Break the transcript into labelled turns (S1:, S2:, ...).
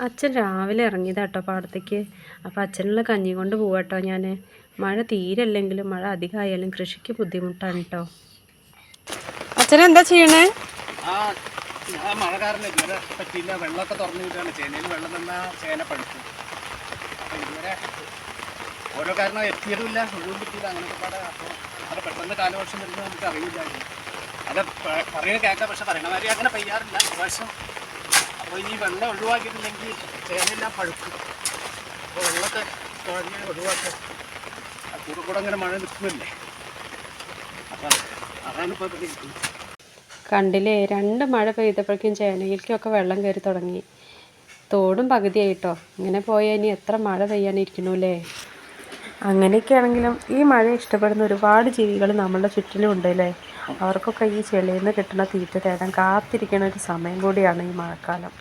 S1: അച്ഛൻ രാവിലെ ഇറങ്ങിയതാട്ടോ പാടത്തേക്ക്. അപ്പോൾ അച്ഛനുള്ള കഞ്ഞി കൊണ്ട് പോവാട്ടോ ഞാൻ. മഴ തീരല്ലെങ്കിലും മഴ അധികമായാലും കൃഷിക്ക് ബുദ്ധിമുട്ടാണ് കേട്ടോ. അച്ഛൻ എന്താ ചെയ്യണേ?
S2: ഞാൻ മഴ കാരണം ഇതുവരെ പറ്റിയില്ല. വെള്ളമൊക്കെ തുറന്നു വിടുകയാണ്. ചേനയിൽ വെള്ളം നിന്നാൽ ചേന പഴുത്തു. അപ്പോൾ ഇതുവരെ ഓരോ കാരണം എത്തിയതുമില്ല, മുഴുവൻ പറ്റിയില്ല. അങ്ങനെയൊക്കെ പാടെ. അപ്പോൾ അത് പെട്ടെന്ന് കാലവർഷം വരുന്നത് നമുക്ക് അറിയില്ലായിരുന്നു. അത് പറയുക കേൾക്കാം, പക്ഷെ പറയണമാതിരി അങ്ങനെ പെയ്യാറില്ല പ്രാവശ്യം. അപ്പോൾ ഇനി വെള്ളം ഒഴിവാക്കിയിട്ടില്ലെങ്കിൽ ചേനയെല്ലാം പഴുക്കും. അപ്പോൾ വെള്ളമൊക്കെ കുഴഞ്ഞ് ഒഴിവാക്കുക. കൂടെ അങ്ങനെ മഴ നിൽക്കുന്നില്ലേ, അപ്പം അതാണ് ഇപ്പോൾ ഇരിക്കുന്നത്.
S1: കണ്ടില്ലേ, 2 മഴ പെയ്തപ്പോഴേക്കും ചേനയിലേക്കൊക്കെ വെള്ളം കയറി തുടങ്ങി. തോടും പകുതിയായിട്ടോ. ഇങ്ങനെ പോയാൽ ഇനി എത്ര മഴ പെയ്യാനിരിക്കണു അല്ലേ. അങ്ങനെയൊക്കെയാണെങ്കിലും ഈ മഴ ഇഷ്ടപ്പെടുന്ന ഒരുപാട് ജീവികൾ നമ്മളുടെ ചുറ്റിലും ഉണ്ട് അല്ലേ. അവർക്കൊക്കെ ഈ ചെളിയിൽ നിന്ന് കിട്ടുന്ന തീറ്റ തേടാൻ കാത്തിരിക്കുന്ന ഒരു സമയം കൂടിയാണ് ഈ മഴക്കാലം.